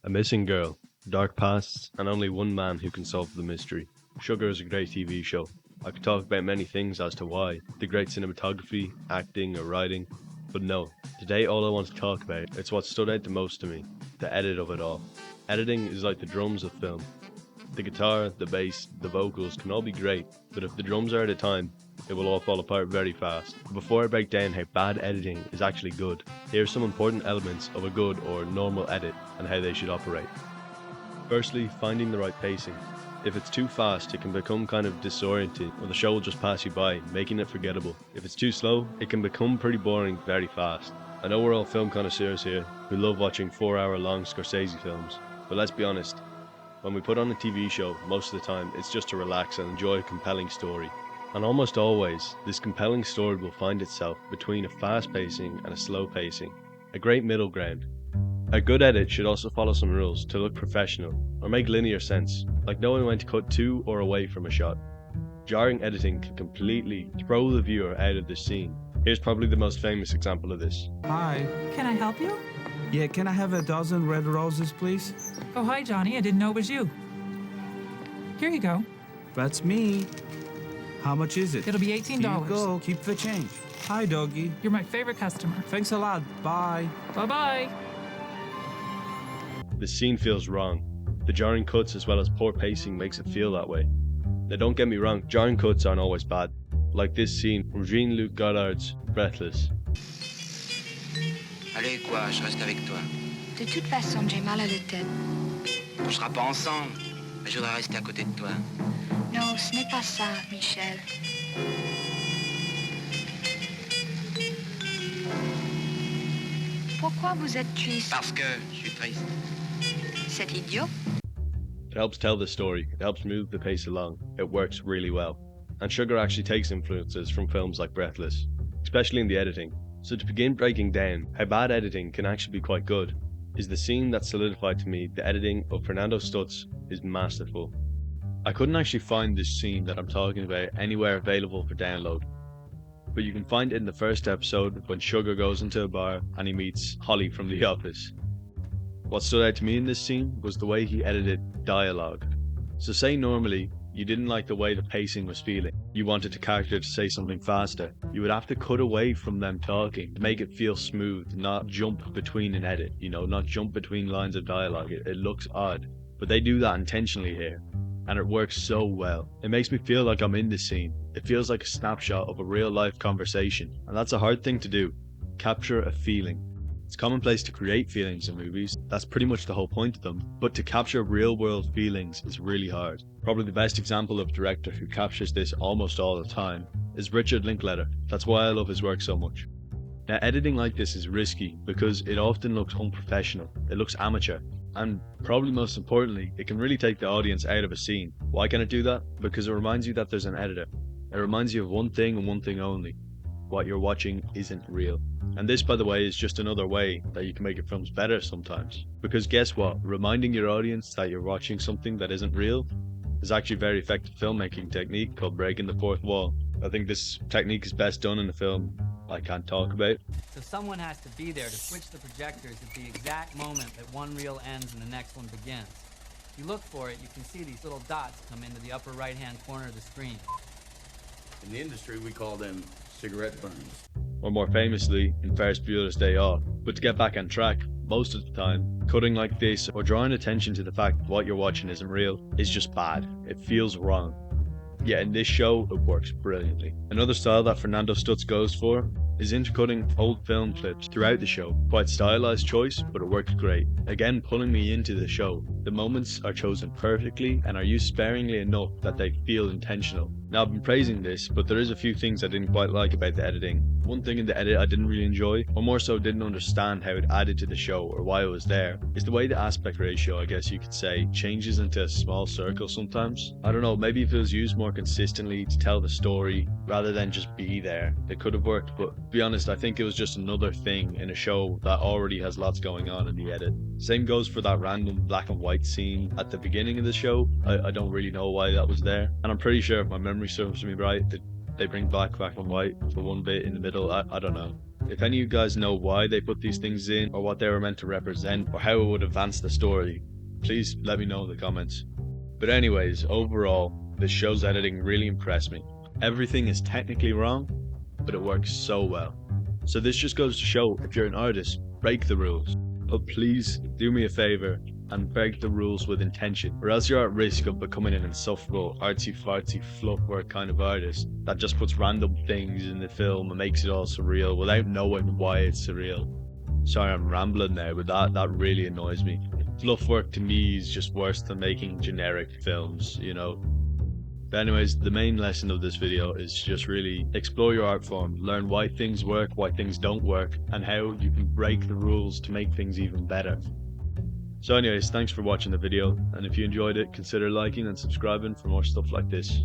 A missing girl, dark pasts, and only one man who can solve the mystery. Sugar is a great TV show. I could talk about many things as to why, the great cinematography, acting, or writing, but no. Today all I want to talk about, it's what stood out the most to me, the edit of it all. Editing is like the drums of film. The guitar, the bass, the vocals can all be great, but if the drums are out of time, it will all fall apart very fast. Before I break down how bad editing is actually good, here are some important elements of a good or normal edit and how they should operate. Firstly, finding the right pacing. If it's too fast, it can become kind of disorienting, or the show will just pass you by, making it forgettable. If it's too slow, it can become pretty boring very fast. I know we're all film connoisseurs here, who love watching 4-hour long Scorsese films, but let's be honest, when we put on a TV show, most of the time, it's just to relax and enjoy a compelling story. And almost always, this compelling story will find itself between a fast pacing and a slow pacing, a great middle ground. A good edit should also follow some rules to look professional, or make linear sense, like knowing when to cut to or away from a shot. Jarring editing can completely throw the viewer out of the scene. Here's probably the most famous example of this. Hi. Can I help you? Yeah, can I have a dozen red roses, please? Oh, hi, Johnny. I didn't know it was you. Here you go. That's me. How much is it? It'll be $18. Here you go. Keep the change. Hi, doggy. You're my favorite customer. Thanks a lot. Bye. Bye-bye. The scene feels wrong. The jarring cuts as well as poor pacing makes it feel that way. Now don't get me wrong, jarring cuts aren't always bad. Like this scene from Jean-Luc Godard's Breathless. Allez, quoi, je reste avec toi. De toute façon, j'ai mal à la tête. On sera pas ensemble, mais je voudrais rester à côté de toi. Non, ce n'est pas ça, Michel. Pourquoi vous êtes triste? Parce que je suis triste. C'est idiot. It helps tell the story, it helps move the pace along, it works really well. And Sugar actually takes influences from films like Breathless, especially in the editing. So to begin breaking down how bad editing can actually be quite good, is the scene that solidified to me the editing of Fernando Stutz is masterful. I couldn't actually find this scene that I'm talking about anywhere available for download, but you can find it in the first episode when Sugar goes into a bar and he meets Holly from The Office. What stood out to me in this scene was the way he edited dialogue. So say normally you didn't like the way the pacing was feeling, you wanted the character to say something faster, you would have to cut away from them talking to make it feel smooth, not jump between an edit, not jump between lines of dialogue. It looks odd, but they do that intentionally here, and it works so well. It makes me feel like I'm in the scene. It feels like a snapshot of a real life conversation, and that's a hard thing to do, capture a feeling. It's commonplace to create feelings in movies, that's pretty much the whole point of them, but to capture real world feelings is really hard. Probably the best example of a director who captures this almost all the time is Richard Linklater. That's why I love his work so much. Now editing like this is risky because it often looks unprofessional, it looks amateur, and probably most importantly, it can really take the audience out of a scene. Why can it do that? Because it reminds you that there's an editor. It reminds you of one thing and one thing only. What you're watching isn't real. And this, by the way, is just another way that you can make your films better sometimes. Because guess what? Reminding your audience that you're watching something that isn't real is actually a very effective filmmaking technique called breaking the fourth wall. I think this technique is best done in a film I can't talk about. So someone has to be there to switch the projectors at the exact moment that one reel ends and the next one begins. If you look for it, you can see these little dots come into the upper right-hand corner of the screen. In the industry, we call them cigarette burns. Or more famously, in Ferris Bueller's Day Off. But to get back on track, most of the time, cutting like this or drawing attention to the fact that what you're watching isn't real is just bad. It feels wrong. Yet in this show, it works brilliantly. Another style that Fernando Stutz goes for is intercutting old film clips throughout the show. Quite stylized choice, but it works great. Again, pulling me into the show. The moments are chosen perfectly and are used sparingly enough that they feel intentional. Now I've been praising this, but there is a few things I didn't quite like about the editing. One thing in the edit I didn't really enjoy, or more so didn't understand how it added to the show or why it was there, is the way the aspect ratio, I guess you could say, changes into a small circle sometimes. I don't know, maybe if it was used more consistently to tell the story rather than just be there, it could have worked, but to be honest, I think it was just another thing in a show that already has lots going on in the edit. Same goes for that random black and white scene at the beginning of the show. I don't really know why that was there, and I'm pretty sure if my memory serves me right, that they bring back and white for one bit in the middle. I don't know. If any of you guys know why they put these things in, or what they were meant to represent, or how it would advance the story, please let me know in the comments. But anyways, overall, this show's editing really impressed me. Everything is technically wrong, but it works so well. So this just goes to show, if you're an artist, break the rules. But please do me a favor and break the rules with intention, or else you're at risk of becoming an insufferable, artsy-fartsy, fluff work kind of artist that just puts random things in the film and makes it all surreal without knowing why it's surreal. Sorry, I'm rambling now, but that really annoys me. Fluff work to me is just worse than making generic films, you know. But anyways, the main lesson of this video is just really explore your art form, learn why things work, why things don't work, and how you can break the rules to make things even better. So anyways, thanks for watching the video, and if you enjoyed it, consider liking and subscribing for more stuff like this.